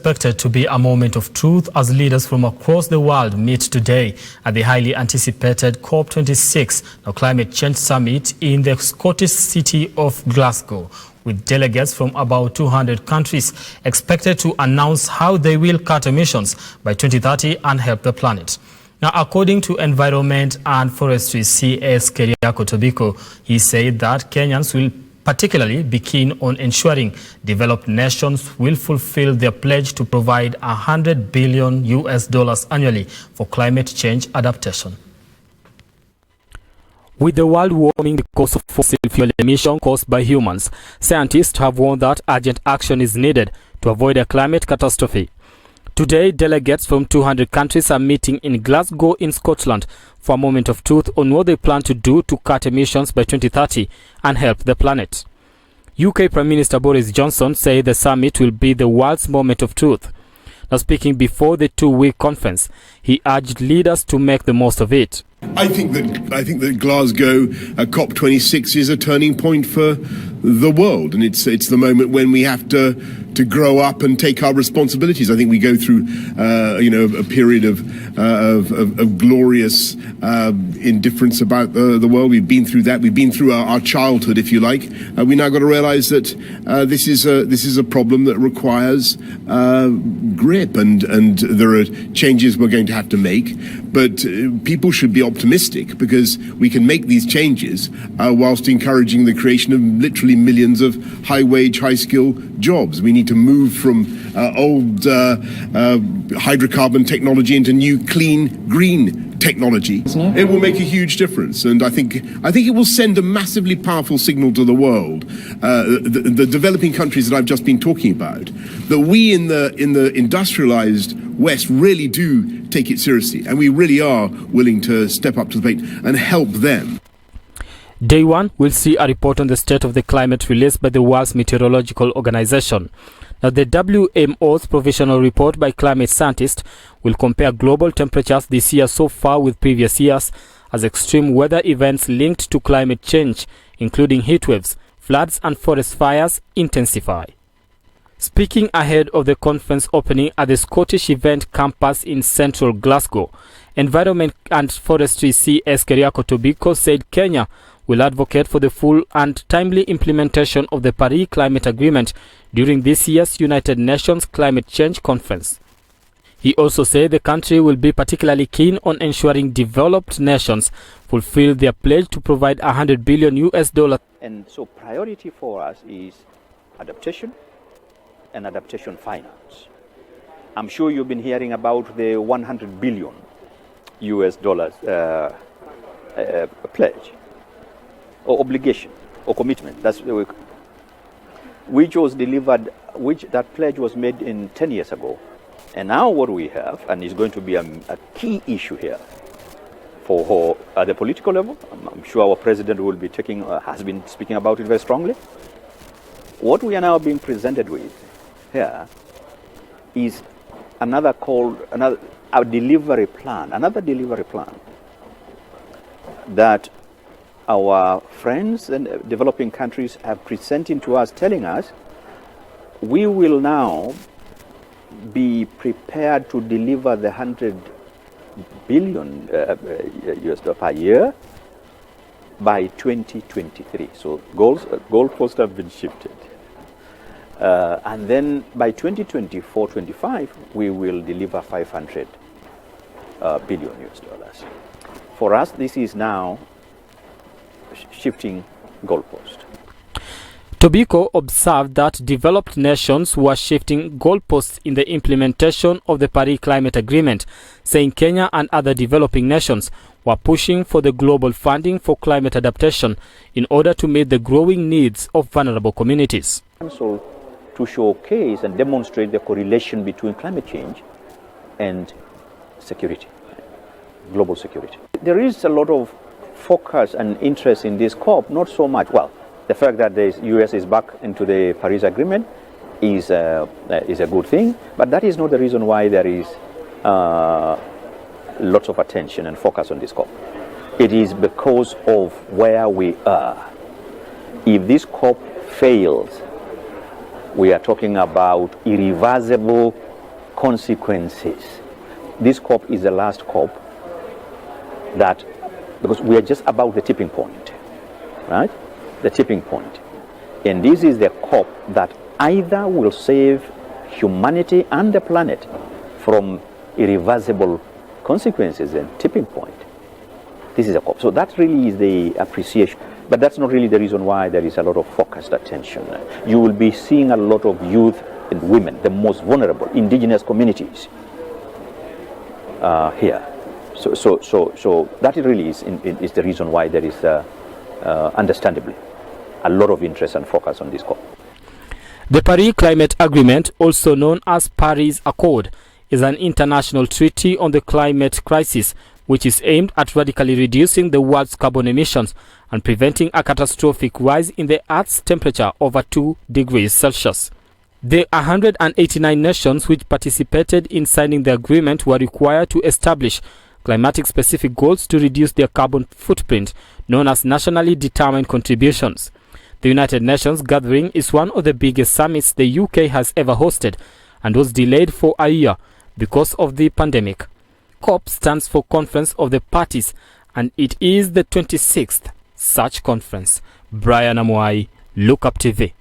expected to be a moment of truth as leaders from across the world meet today at the highly anticipated COP26, the climate change summit in the Scottish city of Glasgow, with delegates from about 200 countries expected to announce how they will cut emissions by 2030 and help the planet. Now, according to Environment and Forestry CS Keriako Tobiko, he said that Kenyans will particularly be keen on ensuring developed nations will fulfill their pledge to provide $100 billion annually for climate change adaptation. With the world warming because of fossil fuel emission caused by humans, scientists have warned that urgent action is needed to avoid a climate catastrophe. Today, delegates from 200 countries are meeting in Glasgow in Scotland for a moment of truth on what they plan to do to cut emissions by 2030 and help the planet. UK Prime Minister Boris Johnson said the summit will be the world's moment of truth. Now, speaking before the two-week conference, he urged leaders to make the most of it. I think that Glasgow COP26 is a turning point for the world, and it's the moment when we have to grow up and take our responsibilities. I think we go through a period of glorious indifference about the world. We've been through that. We've been through our childhood, if you like. We now got to realise that this is a problem that requires grip, and there are changes we're going to have to make. But people should be optimistic, because we can make these changes whilst encouraging the creation of literally millions of high-wage, high-skill jobs. We need to move from old hydrocarbon technology into new, clean, green technology. It will make a huge difference, and I think it will send a massively powerful signal to the world, the developing countries that I've just been talking about, that we in the industrialized West really do take it seriously, and we really are willing to step up to the plate and help them. Day one will see a report on the state of the climate released by the World Meteorological Organization. Now, the WMO's provisional report by climate scientists will compare global temperatures this year so far with previous years as extreme weather events linked to climate change, including heat waves, floods and forest fires, intensify. Speaking ahead of the conference opening at the Scottish Event Campus in central Glasgow, Environment and Forestry CS Keriako Tobiko said Kenya will advocate for the full and timely implementation of the Paris Climate Agreement during this year's United Nations Climate Change Conference. He also said the country will be particularly keen on ensuring developed nations fulfill their pledge to provide $100 billion. And so priority for us is adaptation and adaptation finance. I'm sure you've been hearing about the $100 billion pledge or obligation or commitment. That's which was delivered, that pledge was made in 10 years ago. And now what we have, and is going to be a key issue here for at the political level, I'm sure our president will be has been speaking about it very strongly. What we are now being presented with here is another delivery plan that our friends and developing countries have presented to us, telling us we will now be prepared to deliver the $100 billion per year by 2023. So goalposts have been shifted. And then by 2024-25, we will deliver $500 billion. For us, this is now shifting goalpost. Tobiko observed that developed nations were shifting goalposts in the implementation of the Paris Climate Agreement, saying Kenya and other developing nations were pushing for the global funding for climate adaptation in order to meet the growing needs of vulnerable communities. So, to showcase and demonstrate the correlation between climate change and security, global security. There is a lot of focus and interest in this COP, not so much, well, the fact that the US is back into the Paris Agreement is a good thing, but that is not the reason why there is lots of attention and focus on this COP. It is because of where we are. If this COP fails, we are talking about irreversible consequences. This COP is the last COP that, because we are just about the tipping point, right? The tipping point. And this is the COP that either will save humanity and the planet from irreversible consequences and tipping point. This is a COP. So that really is the appreciation. But that's not really the reason why there is a lot of focused attention. You will be seeing a lot of youth and women, the most vulnerable, indigenous communities here. So that really is the reason why there is, understandably, a lot of interest and focus on this COP. The Paris Climate Agreement, also known as Paris Accord, is an international treaty on the climate crisis, which is aimed at radically reducing the world's carbon emissions and preventing a catastrophic rise in the Earth's temperature over 2 degrees Celsius. The 189 nations which participated in signing the agreement were required to establish climatic-specific goals to reduce their carbon footprint, known as nationally determined contributions. The United Nations gathering is one of the biggest summits the UK has ever hosted and was delayed for a year because of the pandemic. COP stands for Conference of the Parties, and it is the 26th such conference. Brian Amuai, Look Up TV.